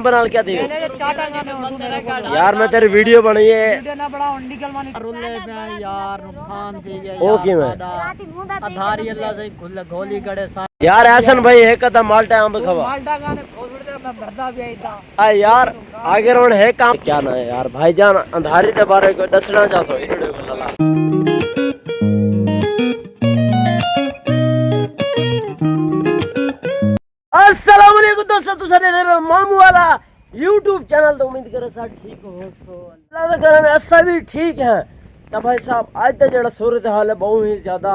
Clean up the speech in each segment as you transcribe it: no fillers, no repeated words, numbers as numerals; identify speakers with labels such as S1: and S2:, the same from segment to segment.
S1: बना क्या थी यार, मैं तेरी वीडियो बनाई है
S2: यार, नुकसान थी
S1: ओके मैं
S2: आधारी अल्लाह से गोली गड़े
S1: यार ऐसन भाई है कदा माल्टा आंब खवा यार आगे रोड है काम क्या ना है यार भाईजान अंधारी के बारे को दसना चाहो वीडियो को लला। अस्सलाम वालेकुम दोस्तों, तुसारे मामू वाला यूट्यूब चैनल तो उम्मीद करे साथ ठीक हो सो अल्लाह दा करम ऐसा भी ठीक है। तो भाई साहब आज तक जड़ा सूरत हाल है बहुत ही ज़्यादा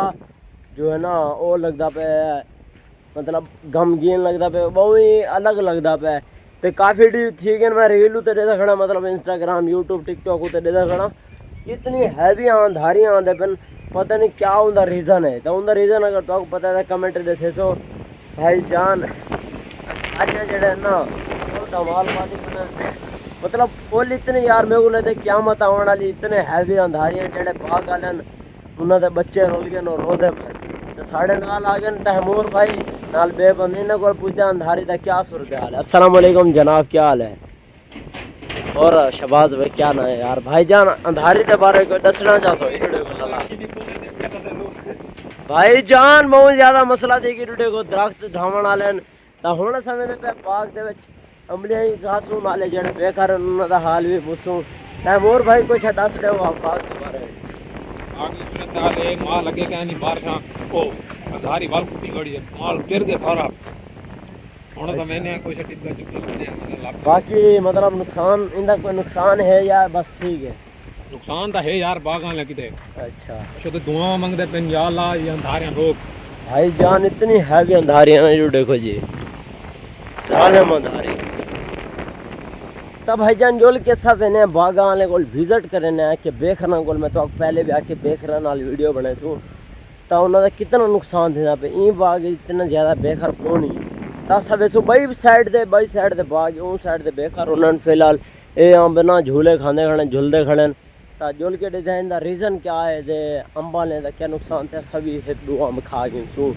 S1: जो है ना वो लगता पे मतलब गमगीन लगता पे बहुत ही अलग लगता पे। तो काफ़ी ठीक है मैं रील उते देखा खड़ा मतलब इंस्टाग्राम यूट्यूब टिकटॉक उते देखा खड़ा इतनी हैवी अंधारियां आंदे पन पता नहीं क्या उनका रीज़न है। तो उनका रीज़न अगर तो पता है कमेंट दसे सो भाईजान अंधारियां जड़े ना धमाल वाली मतलब फुल इतने यार मेरे को लगता क्या मत आने वाली इतने हैवी अंधारियां जड़े भाग वाले उन्होंने बच्चे रोल गए और रोदे पे साढ़े नाल आ गए तहमूर भाई नाल बेबंदी ने को पूछा अंधारी का क्या सूरत हाल है। अस्सलाम वालेकुम जनाब, क्या हाल है? और शबाज भाई क्या ना है यार भाईजान अंधारी के बारे को दसना चाहो वीडियो को लला भाईजान बहुत ज्यादा मसला थी कि वीडियो को दरख्त ढावन वाले हुण समय पे बाग दे विच अमलियां ही घासू नाले जड़े बेकार उन्हां दा हाल भी पुछूं तैमूर भाई कुछ दस दे बाग के बारे में।
S3: आगे सूरत हाल है माल लगे क्या नहीं बारिशां ओ अंधारी वाल कुत्ती गड़ी है माल गिर गए सारा हुण समय ने कोई टिप्पा चिप्पा
S1: बाकी मतलब नुकसान इंदा कोई नुकसान है या बस ठीक है?
S3: नुकसान तो है यार बागां लगी थे
S1: अच्छा
S3: अच्छा तो दुआ मंगदे पेन या अल्लाह ये अंधारियां रोक
S1: भाई जान इतनी हैवी अंधारियां हैं जो देखो जी सालम अंधारी। तब भाईजान जोल के सब इन्हें बागा वाले को विजिट करने कि बेखना को मैं तो पहले भी आके बेखरा नाल वीडियो बनाई थी तो उन्होंने कितना नुकसान देना पे ई बाग इतना ज़्यादा बेखर कौन ही तो सब वेसो बई साइड दे बाग उन साइड दे बेकार उन्होंने फिलहाल ये अम्ब ना झूले खाने खड़े झुलते खड़े तो जोल के डिजाइन का रीज़न क्या है जे अम्बा ने क्या नुकसान थे सभी दो अम्ब खा गए सू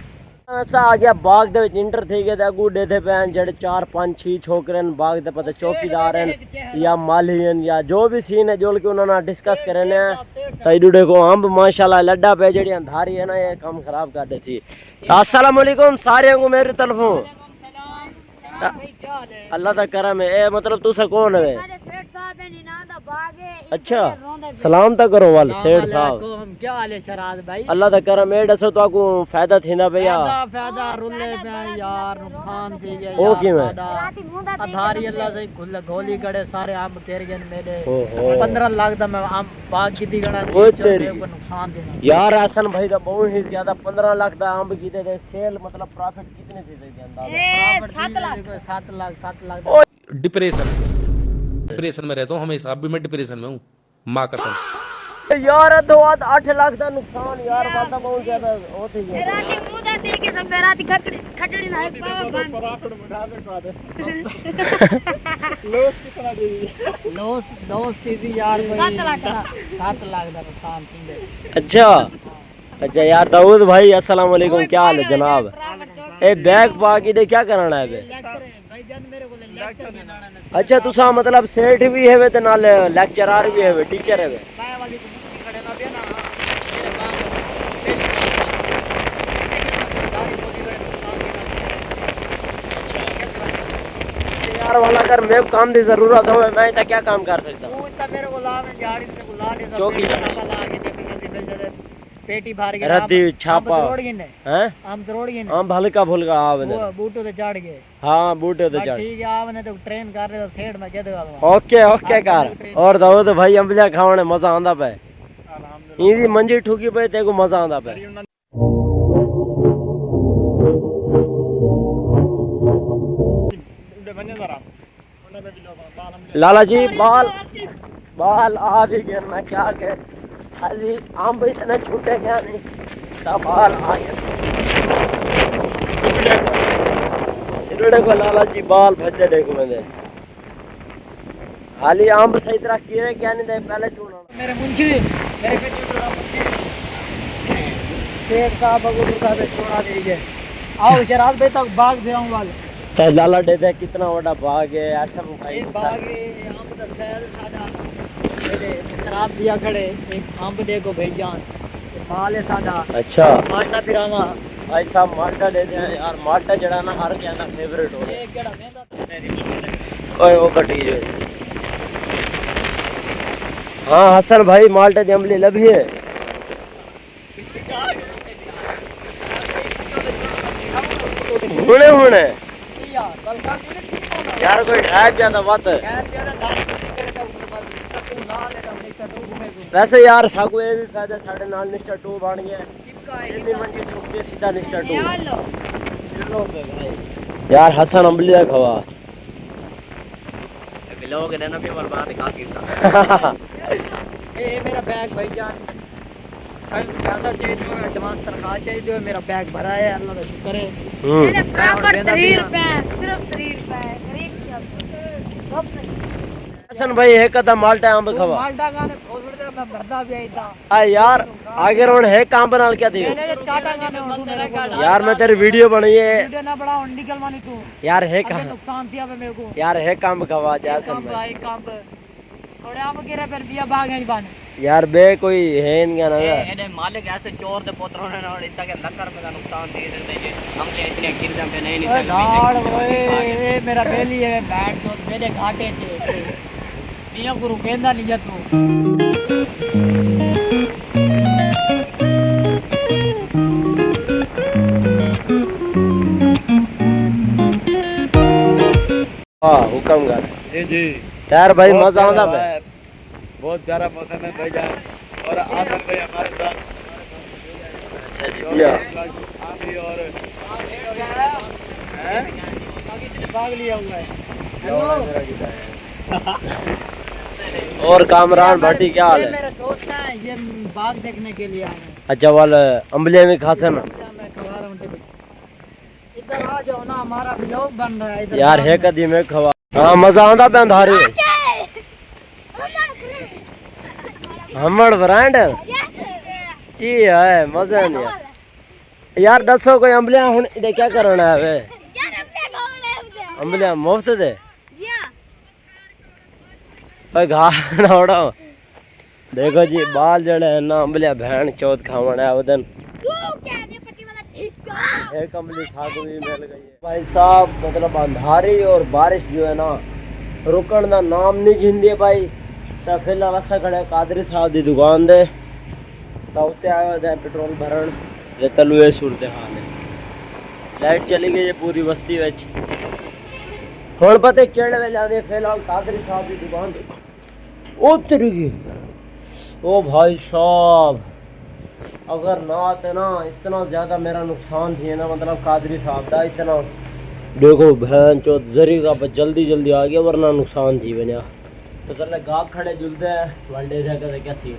S1: ऐसा आ गया बाग दे इंटर थी गए अगू डेथे पे जड़े 4 5 6 छोकरे बाग दे पता चौकीदार हैं या माली हैं या जो भी सीन है जोल के उन्होंने डिस्कस करे तो देखो अम्ब माशाल्लाह लड्डा पे जड़ी अंधारी है ना ये काम खराब कर दे सी। अस्सलाम वालेकुम सारे को मेरी तरफों अल्लाह दा करम है ए मतलब तुसा कौन है? अच्छा सलाम ता करो वाल सेठ साहब
S2: हम क्या हाल है शराद भाई
S1: अल्लाह दा करम ए दसो तो को फायदा थींदा भैया
S2: फायदा रुले पे यार नुकसान थी गया
S1: ओ की मैं
S2: आधारी अल्लाह से गोली गड़े सारे आम केर गए मेरे 15 लाख दा मैं आम बाग की दी गणा
S1: ओ तेरी
S2: को नुकसान देना
S1: यार हसन भाई दा बहुत ही ज्यादा 15 लाख दा आम की दे सेल मतलब प्रॉफिट कितने थी सकते अंदाजा 7 लाख
S3: डिप्रेशन में रहता हूँ हमेशा अभी मैं डिप्रेशन में हूँ माँ कसम
S1: यार दो 8 लाख का नुकसान यार वादा बहुत ज्यादा होती है
S4: राती मुदा दे के सब राती खटड़ी ना एक बाबा
S2: लॉस कितना दे लॉस थी यार 7 लाख का नुकसान थी।
S1: अच्छा यार दाऊद भाई अस्सलाम वालेकुम, क्या हाल है जनाब? ए बैग पाकी दे क्या करना है अच्छा तुसा मतलब सेठ भी है ते नाल लेक्चरर भी है टीचर है यार वाला अगर मैं काम की जरूरत हो मैं तो क्या काम कर सकता हूँ चौकी
S2: पेटी भर गया
S1: रद्दी छापा हैं हम हल्का फुल्का आवने
S2: बूटो ते चढ़ गए
S1: हां बूटे ते चढ़
S2: ठीक है आवने तो ट्रेन कर रहे तो सेठ में कह देगा
S1: ओके कर और दाऊद भाई अंबलिया खावणे मजा आंदा पे इदी मंजी ठुकी पे ते को मजा आंदा पे लाला जी बाल आ भी गए मैं क्या कह खाली आम भी इतने छूटे गया नहीं सवाल आ गया को लाला जी बाल भज्जे देखो मैंने खाली आम सही तरह किए क्या नहीं दे पहले चूना
S2: मेरे मुंशी मेरे पे चूड़ा मुंशी शेख साहब अगुर का पे चूड़ा दे गए आओ शराब पे तक बाग फिराऊं वाले
S1: तो लाला दे दे कितना बड़ा बाग है ऐसा भाई
S2: ये बाग आम दा सैल साडा मेरे खराब दिया खड़े एक आम देखो भाईजान ये माल है साडा
S1: अच्छा
S2: माल्टा पिरावा
S1: भाई साहब माल्टा दे दे यार माल्टा जड़ा ना हर क्या ना फेवरेट हो
S2: ये केड़ा मेंदा
S1: ओए वो कटी जो हाँ हसन भाई माल्टा दी अमली लभी है हुणे हुणे
S2: यार कल का
S1: यार कोई ड्राइव ज्यादा बात है वैसे यार सागू ये भी फायदा साढ़े नाल निष्ठा 2 बन गया इतनी मंजिल छुपके सीधा निष्ठा 2 यार हसन अम्बली का खवा
S2: लोग ने ना भी बर्बाद खास गिरता ये मेरा बैग भाईजान पैसा चाहिए एडवांस तनख्वाह चाहिए मेरा बैग भरा है अल्लाह का शुक्र है
S4: मैंने प्रॉपर 3 रुपए सिर्फ 3 रुपए गरीब क्या
S1: हसन भाई है कदा माल्टा अंब खवा
S2: माल्टा गाने थोड़ी देर में भरदा भी आई था
S1: आ यार आगे रोड है काम बनाल क्या दी
S2: मैंने चाटा गाने और मेरे को
S1: यार मैं तेरी वीडियो बनाई है
S2: वीडियो ना बड़ा निकल मानी तू
S1: यार है
S2: आगे
S1: काम
S2: नुकसान दिया मेरे को
S1: यार है काम खवा जा हसन
S2: काम
S1: भाई
S2: भाई काम थोड़े आम गिरे पर दिया भाग है बन
S1: यार बे कोई है इनका ना
S2: एने मालिक ऐसे चोर दे पुत्रों ने और इतना के लक्कर में का नुकसान दे देते हैं हमने इतने गिर जाते नहीं गाड़ ओए मेरा बेली है बैठ तो मेरे घाटे चे मियां गुरु कहंदा नहीं जा तू
S1: हां हुक्म कर
S3: जी जी
S1: यार भाई मजा आंदा बे
S3: बहुत प्यारा मौसम है भाईजान और आनंद भाई हमारे साथ
S1: अच्छा जी या
S3: आंधी और
S2: भाग लिया हुआ है
S1: और कामरान भाटी क्या हाल
S2: ये
S1: है
S2: मेरा दोस्त है ये बाग देखने के लिए आए हैं
S1: अच्छा वाल अम्बले में खासन
S2: मैं खवा रहा हूं इधर आ जाओ ना हमारा ब्लॉग बन रहा है इधर
S1: यार है कदी में खवा हां मजा आंदा पे अंधारी हमड़ ब्रांड जी है मजा नहीं है यार दसो कोई अम्बलिया हुन इधर क्या करना है वे अम्बलिया मुफ्त दे ओए घा ना उड़ाओ देखो जी बाल जड़े है ना अम्बलिया भैन चौथ खावण है उदन एक अम्बली साग भी मिल गई है भाई साहब मतलब अंधारी और बारिश जो है ना रुकन का नाम नहीं घिंदी भाई तो फिलहाल असा खड़े कादरी साहब की दुकान दे तो उत्ते आया था पेट्रोल भरण ये तलू ये सूरत हाल है लाइट चली गई है पूरी बस्ती विच हुण पता केड़े वे जांदे फिलहाल कादरी साहब की दुकान देखो उतर गई ओ भाई साहब अगर ना आते ना इतना ज्यादा मेरा नुकसान थी ना मतलब कादरी साहब का इतना देखो बहन चो जरी का जल्दी जल्दी आ गया वरना नुकसान थी बना तो चल गाहक खड़े जुलते हैं वनडे क्या सीन